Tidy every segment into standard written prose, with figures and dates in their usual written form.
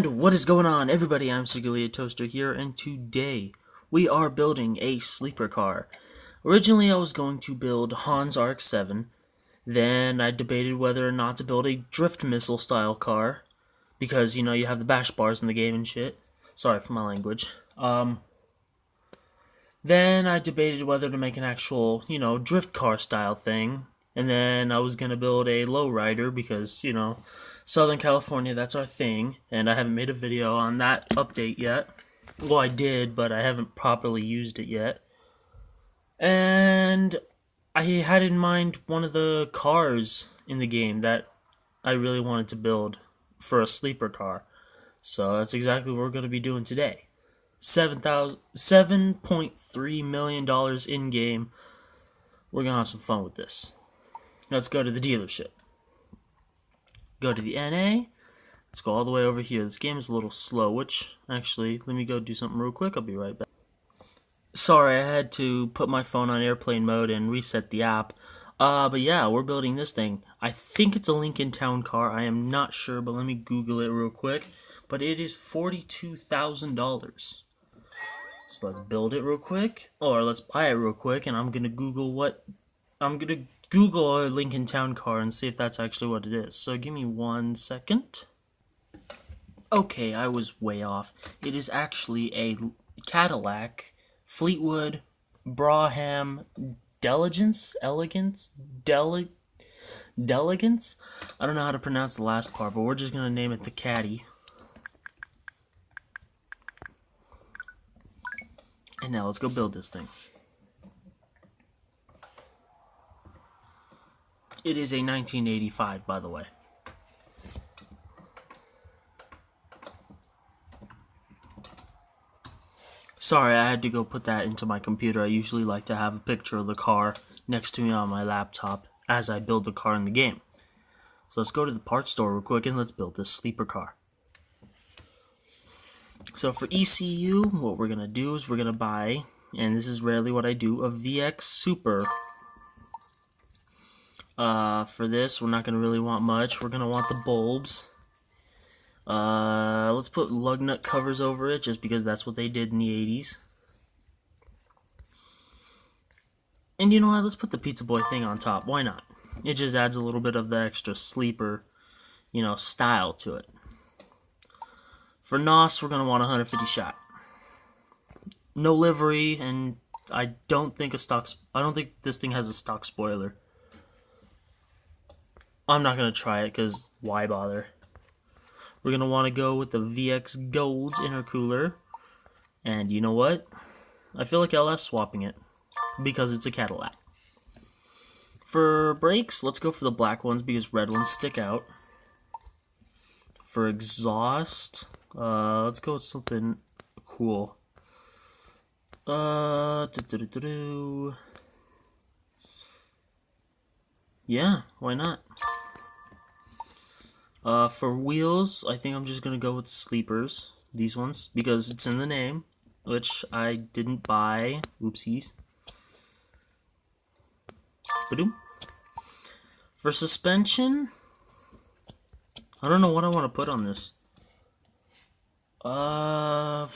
And what is going on, everybody? I'm Sigilia Toaster here, and today we are building a sleeper car. Originally, I was going to build Han's RX-7. Then I debated whether or not to build a drift missile style car, because you know you have the bash bars in the game and shit. Sorry for my language. Then I debated whether to make an actual, drift car style thing. And then I was gonna build a lowrider because, Southern California, that's our thing. And I haven't made a video on that update yet. Well, I did, but I haven't properly used it yet. And I had in mind one of the cars in the game that I really wanted to build for a sleeper car. So that's exactly what we're going to be doing today. $7.3 million in game. We're going to have some fun with this. Let's go to the dealership. Go to the NA. Let's go all the way over here. This game is a little slow, which, actually, let me go do something real quick. I'll be right back. Sorry, I had to put my phone on airplane mode and reset the app. But yeah, we're building this thing. I think it's a Lincoln Town car. I am not sure, but let me Google it real quick. But it is $42,000. So let's build it real quick, or let's buy it real quick, and I'm gonna Google a Lincoln Town car and see if that's actually what it is. So give me 1 second. Okay, I was way off. It is actually a Cadillac Fleetwood Braham Delegance. I don't know how to pronounce the last part, but we're just gonna name it the Caddy. And now let's go build this thing. It is a 1985, by the way. Sorry, I had to go put that into my computer. I usually like to have a picture of the car next to me on my laptop as I build the car in the game. So let's go to the parts store real quick and let's build this sleeper car. So for ECU, what we're going to do is we're going to buy, and this is rarely what I do, a VX Super. For this, we're not going to really want much. We're going to want the bulbs. Let's put lug nut covers over it, just because that's what they did in the 80s. And you know what? Let's put the Pizza Boy thing on top. Why not? It just adds a little bit of the extra sleeper, style to it. For NOS, we're going to want 150 shot. No livery, and I don't think this thing has a stock spoiler. I'm not going to try it, because why bother? We're going to want to go with the VX Gold's intercooler. And you know what? I feel like LS swapping it, because it's a Cadillac. For brakes, let's go for the black ones, because red ones stick out. For exhaust, let's go with something cool. Yeah, why not? For wheels, I think I'm just gonna go with sleepers, these ones, because it's in the name, which I didn't buy. Oopsies. Ba-doom. For suspension, I don't know what I want to put on this. I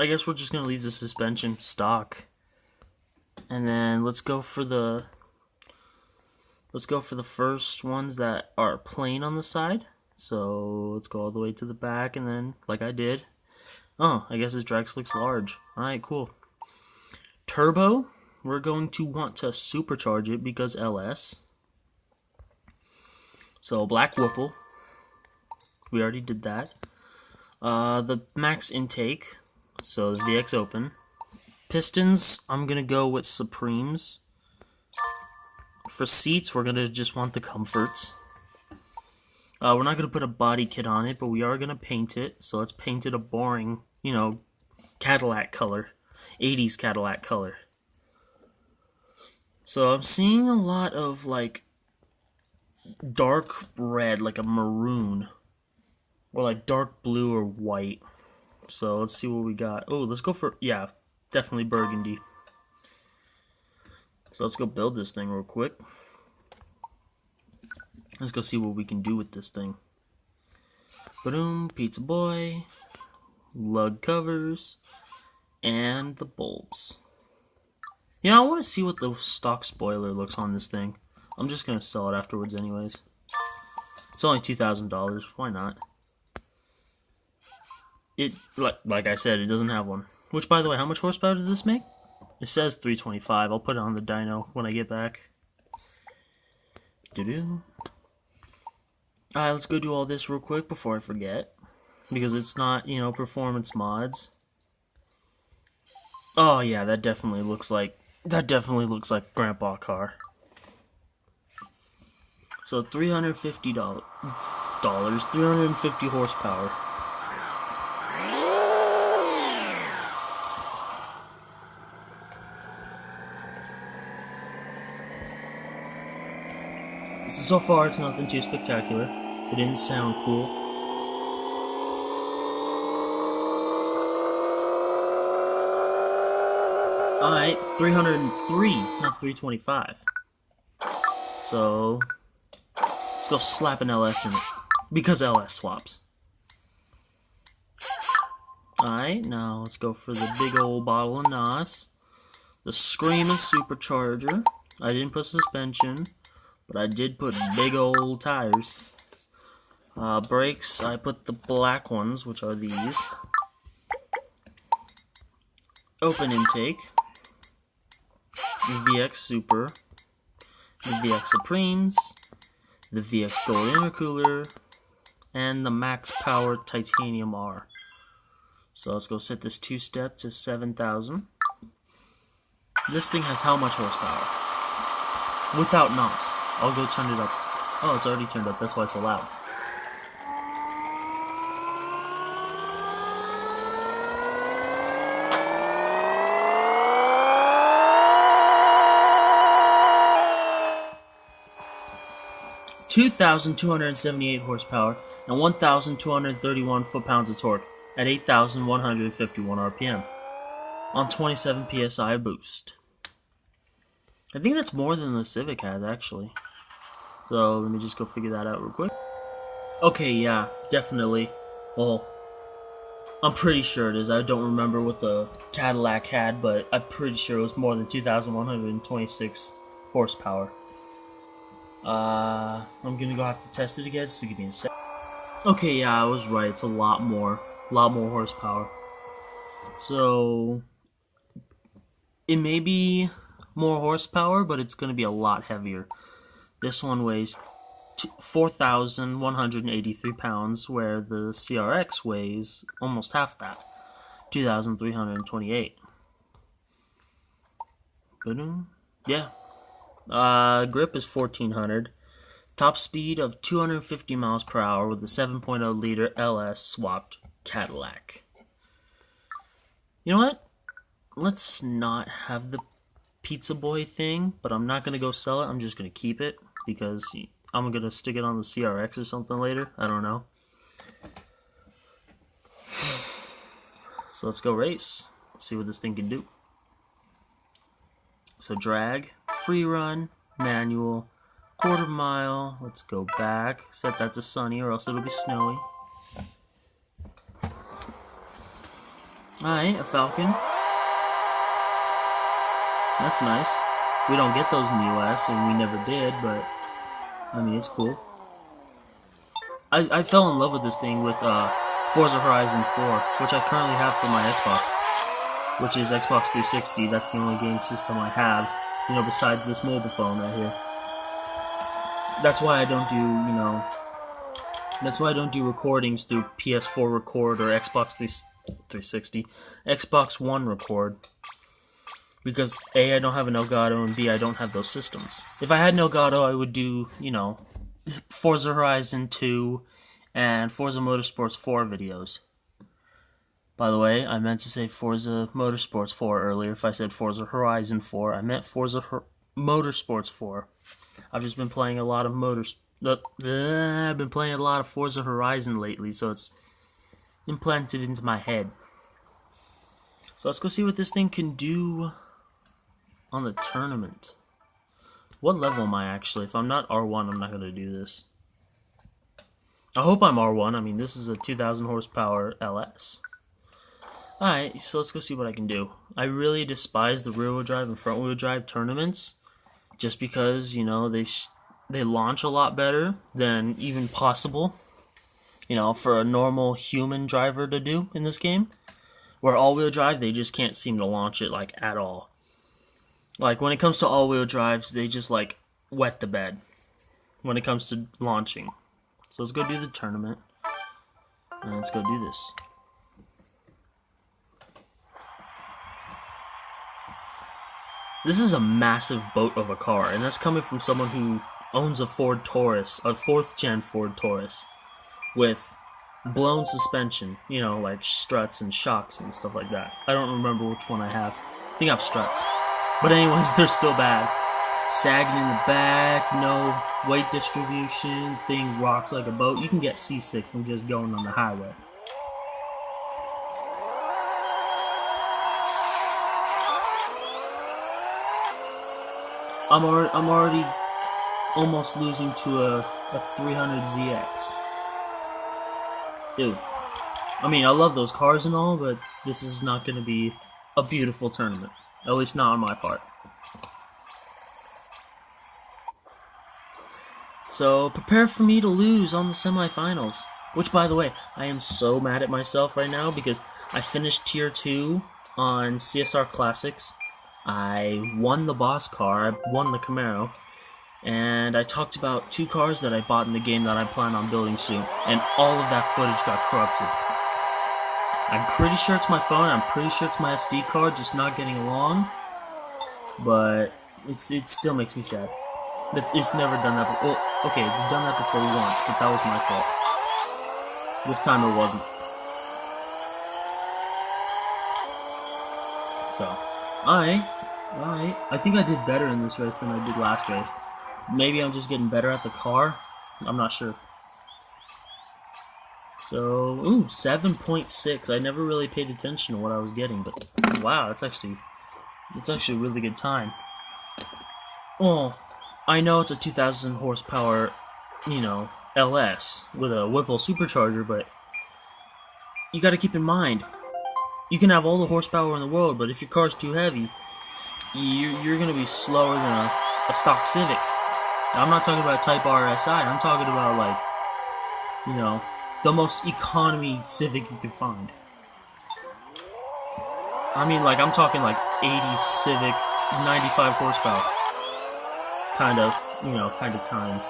guess we're just gonna leave the suspension stock, and then let's go for the first ones that are plain on the side. So let's go all the way to the back, and then like I did. Oh, I guess this drag slick's large. All right, cool. Turbo, we're going to want to supercharge it because LS. So black Whipple, we already did that. The max intake, so the VX Open. Pistons, I'm gonna go with Supremes. For seats, we're gonna just want the comforts. We're not gonna put a body kit on it, but we are gonna paint it. So let's paint it a boring, Cadillac color, 80s Cadillac color. So I'm seeing a lot of like dark red, like a maroon, or like dark blue or white. So let's see what we got. Oh, let's go for, yeah, definitely burgundy. So let's go build this thing real quick. Let's go see what we can do with this thing. Boom, pizza boy, lug covers, and the bulbs. You know, I want to see what the stock spoiler looks on this thing. I'm just going to sell it afterwards anyways. It's only $2,000. Why not? It, like I said, it doesn't have one. Which, by the way, how much horsepower does this make? It says 325. I'll put it on the dyno when I get back. Doo-doo. Alright, let's go do all this real quick before I forget. Because it's not, you know, performance mods. Oh yeah, that definitely looks like Grandpa car. So $350, 350 horsepower. So far, it's nothing too spectacular. It didn't sound cool. Alright, 303, not 325. So, let's go slap an LS in it. Because LS swaps. Alright, now let's go for the big old bottle of NOS. The Screaming Supercharger. I didn't put suspension, but I did put big old tires. Brakes, I put the black ones, which are these. Open intake. The VX Super. The VX Supremes. The VX Gold Intercooler. And the Max Power Titanium R. So let's go set this two-step to 7,000. This thing has how much horsepower? Without NOS. I'll go turn it up. Oh, it's already turned up. That's why it's so loud. (2,278 horsepower and 1,231 foot-pounds of torque at 8,151 RPM on 27 psi boost. I think that's more than the Civic has, actually. So let me just go figure that out real quick. Okay, yeah, definitely. Well, I'm pretty sure it is. I don't remember what the Cadillac had, but I'm pretty sure it was more than 2,126 horsepower. I'm gonna go have to test it again, so give me a sec. Okay, yeah, I was right. It's a lot more horsepower. So it may be more horsepower, but it's gonna be a lot heavier. This one weighs 4,183 pounds, where the CRX weighs almost half that, 2,328. Yeah. Grip is 1,400. Top speed of 250 miles per hour with a 7.0 liter LS swapped Cadillac. You know what? Let's not have the Pizza Boy thing, but I'm not going to go sell it. I'm just going to keep it because I'm going to stick it on the CRX or something later. I don't know. So let's go race. See what this thing can do. So drag, free run, manual, quarter mile. Let's go back. Set that to sunny or else it'll be snowy. Alright, a Falcon. That's nice. We don't get those in the US, and we never did, but I mean, it's cool. I fell in love with this thing with Forza Horizon 4, which I currently have for my Xbox, which is Xbox 360. That's the only game system I have, you know, besides this mobile phone right here. That's why I don't do, you know, that's why I don't do recordings through PS4 Record or Xbox 360, Xbox One Record. Because A, I don't have an Elgato, and B, I don't have those systems. If I had an Elgato, I would do, you know, Forza Horizon 2 and Forza Motorsports 4 videos. By the way, I meant to say Forza Motorsports 4 earlier. If I said Forza Horizon 4, I meant Forza Motorsports 4. I've just been playing a lot of I've been playing a lot of Forza Horizon lately, so it's implanted into my head. So let's go see what this thing can do on the tournament. What level am I actually? If I'm not R1, I'm not going to do this. I hope I'm R1. I mean, this is a 2,000 horsepower LS. Alright, so let's go see what I can do. I really despise the rear-wheel drive and front-wheel drive tournaments just because, you know, they launch a lot better than even possible, you know, for a normal human driver to do in this game. Where all-wheel drive, they just can't seem to launch it, like, at all. Like, when it comes to all-wheel drives, they just, like, wet the bed when it comes to launching. So let's go do the tournament. And let's go do this. This is a massive boat of a car, and that's coming from someone who owns a Ford Taurus, a 4th gen Ford Taurus, with blown suspension, you know, like struts and shocks and stuff like that. I don't remember which one I have. I think I have struts. But anyways, they're still bad. Sagging in the back, no weight distribution, thing rocks like a boat. You can get seasick from just going on the highway. I'm already almost losing to a 300ZX. Dude. I mean, I love those cars and all, but this is not going to be a beautiful tournament. At least not on my part. So, prepare for me to lose on the semifinals. Which, by the way, I am so mad at myself right now because I finished Tier 2 on CSR Classics. I won the boss car, I won the Camaro, and I talked about 2 cars that I bought in the game that I plan on building soon, and all of that footage got corrupted. I'm pretty sure it's my phone, I'm pretty sure it's my SD card just not getting along, but it still makes me sad. It's never done that before. Well, okay, it's done that before once, but that was my fault. This time it wasn't. So, I think I did better in this race than I did last race. Maybe I'm just getting better at the car. I'm not sure. So, ooh, 7.6. I never really paid attention to what I was getting, but wow, it's actually a really good time. Oh, I know it's a 2,000 horsepower, you know, LS with a Whipple supercharger, but you got to keep in mind, you can have all the horsepower in the world, but if your car's too heavy, you're going to be slower than a stock Civic. Now, I'm not talking about Type RSI, I'm talking about, like, you know, the most economy Civic you can find. I mean, like, I'm talking, like, 80 Civic, 95 horsepower. Kind of times.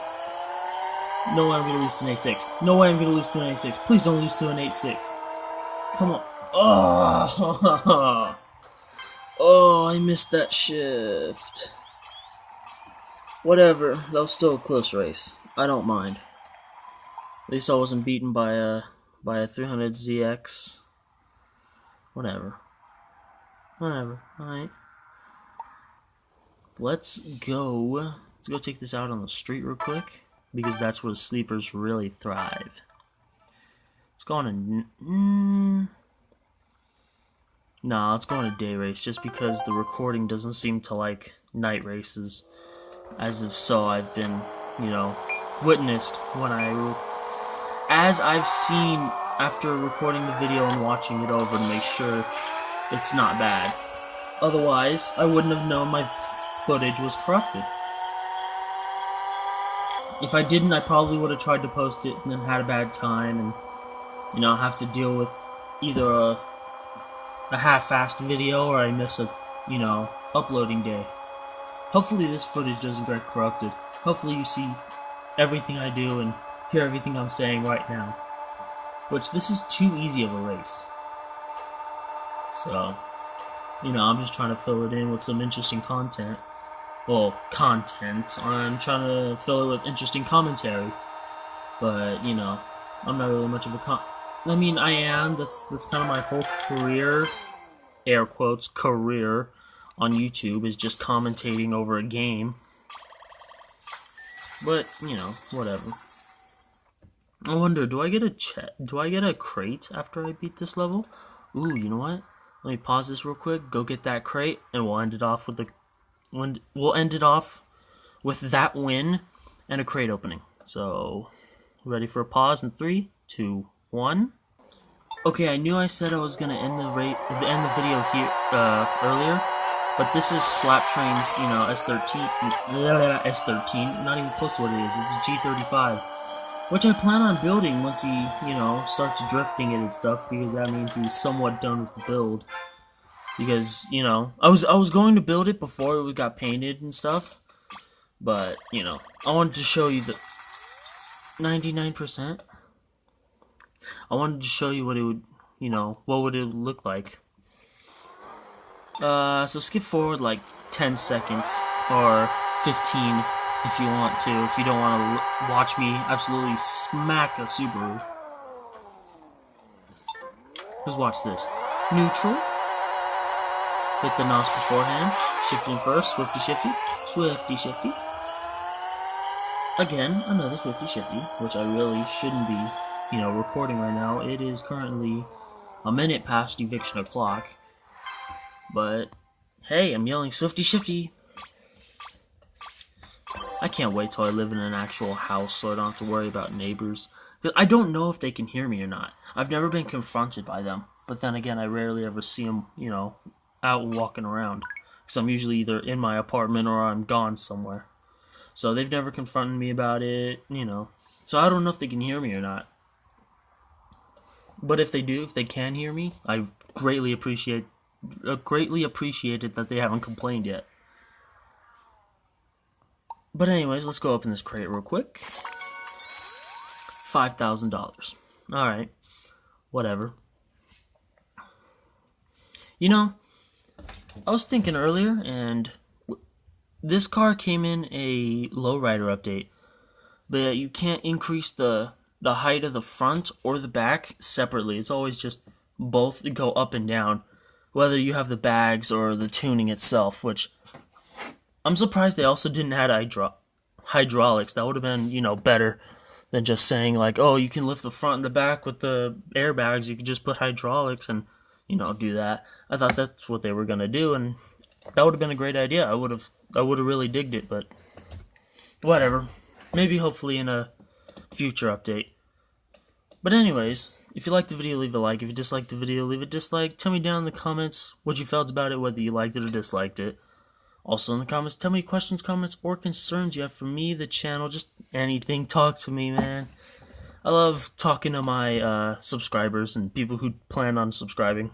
No way I'm going to lose to an 8.6. No way I'm going to lose to an 8.6. Please don't lose to an 8.6. Come on. Oh, oh, I missed that shift. Whatever, that was still a close race. I don't mind. At least I wasn't beaten by a 300ZX. Whatever. Alright. Let's go take this out on the street real quick, because that's where the sleepers really thrive. Let's go on a nah, let's go on a day race, just because the recording doesn't seem to like night races. As if so, I've been, you know, witnessed as I've seen after recording the video and watching it over to make sure it's not bad. Otherwise, I wouldn't have known my footage was corrupted. If I didn't, I probably would have tried to post it and then had a bad time and, you know, have to deal with either a half-assed video or I miss a, you know, uploading day. Hopefully this footage doesn't get corrupted. Hopefully you see everything I do and hear everything I'm saying right now. Which, this is too easy of a race. So, you know, I'm just trying to fill it in with some interesting content. Well, content. I'm trying to fill it with interesting commentary. But, you know, I'm not really much of a I mean, I am. That's kind of my whole career, air quotes, career on YouTube, is just commentating over a game. But, you know, whatever. I wonder, do I get a crate after I beat this level? Ooh, you know what? Let me pause this real quick, go get that crate, and we'll end it off with that win and a crate opening. So, Ready for a pause in 3, 2, 1. Okay, I knew I said I was gonna end the video here earlier, but this is Slap Train's, S13, not even close to what it is. It's a G35, which I plan on building once he, starts drifting it and stuff, because that means he's somewhat done with the build. Because, I was going to build it before it got painted and stuff, but, I wanted to show you the 99%. I wanted to show you what it would, what would it look like. So skip forward like 10 seconds, or 15 if you want to, if you don't want to watch me absolutely smack a Subaru. Just watch this. Neutral. Hit the NOS beforehand. Shifting first. Swifty shifty. Swifty shifty. Again, another swifty shifty, which I really shouldn't be, recording right now. It is currently a minute past eviction o'clock. But, hey, I'm yelling swifty shifty. I can't wait till I live in an actual house so I don't have to worry about neighbors. Because I don't know if they can hear me or not. I've never been confronted by them. But then again, I rarely ever see them, out walking around. Because I'm usually either in my apartment or I'm gone somewhere. So they've never confronted me about it, So I don't know if they can hear me or not. But if they do, if they can hear me, I greatly appreciate it that they haven't complained yet. But anyways, let's go open this crate real quick. $5,000. Alright. Whatever. I was thinking earlier, and this car came in a lowrider update, but you can't increase the height of the front or the back separately. It's always just both go up and down, whether you have the bags or the tuning itself, which I'm surprised they also didn't add hydraulics. That would have been, better than just saying, like, oh, you can lift the front and the back with the airbags. You could just put hydraulics and, do that. I thought that's what they were going to do, and that would have been a great idea. I would have really digged it, but whatever. Maybe hopefully in a future update. But anyways, if you liked the video, leave a like. If you disliked the video, leave a dislike. Tell me down in the comments what you felt about it, whether you liked it or disliked it. Also in the comments, tell me questions, comments, or concerns you have for me, the channel, just anything. Talk to me, man. I love talking to my subscribers and people who plan on subscribing.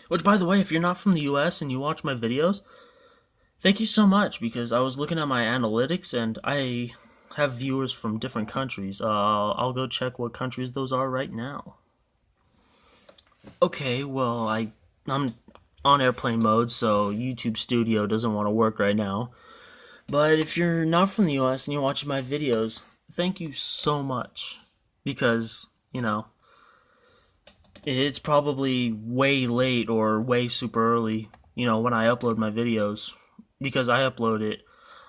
Which, by the way, if you're not from the US and you watch my videos, thank you so much, because I was looking at my analytics and I have viewers from different countries. I'll go check what countries those are right now. Okay, well, I'm on airplane mode, so YouTube Studio doesn't want to work right now. But if you're not from the US and you're watching my videos, thank you so much, because, it's probably way late or way super early, when I upload my videos, because I upload it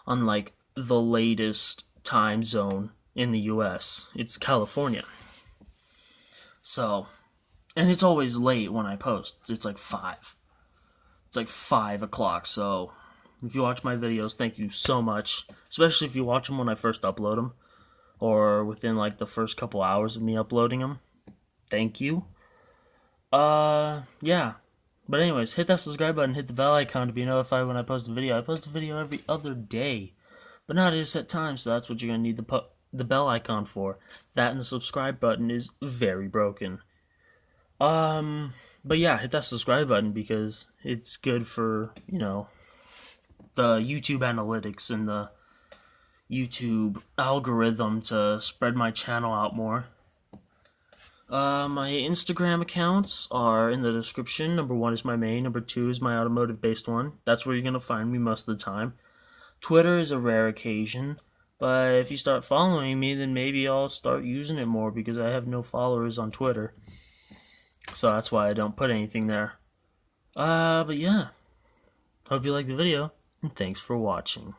on, like, the latest time zone in the US. It's California. So, and it's always late when I post. It's like 5. It's like 5 o'clock, so if you watch my videos, thank you so much. Especially if you watch them when I first upload them, or within like the first couple hours of me uploading them. Thank you. Yeah. But anyways, hit that subscribe button, hit the bell icon to be notified when I post a video. I post a video every other day, but not at a set time, so that's what you're going to need the bell icon for. That and the subscribe button is very broken. But yeah, hit that subscribe button, because it's good for, the YouTube analytics and the YouTube algorithm to spread my channel out more. My Instagram accounts are in the description. Number 1 is my main. Number 2 is my automotive-based one. That's where you're going to find me most of the time. Twitter is a rare occasion, but if you start following me, then maybe I'll start using it more, because I have no followers on Twitter. So that's why I don't put anything there. But yeah. Hope you liked the video, and thanks for watching.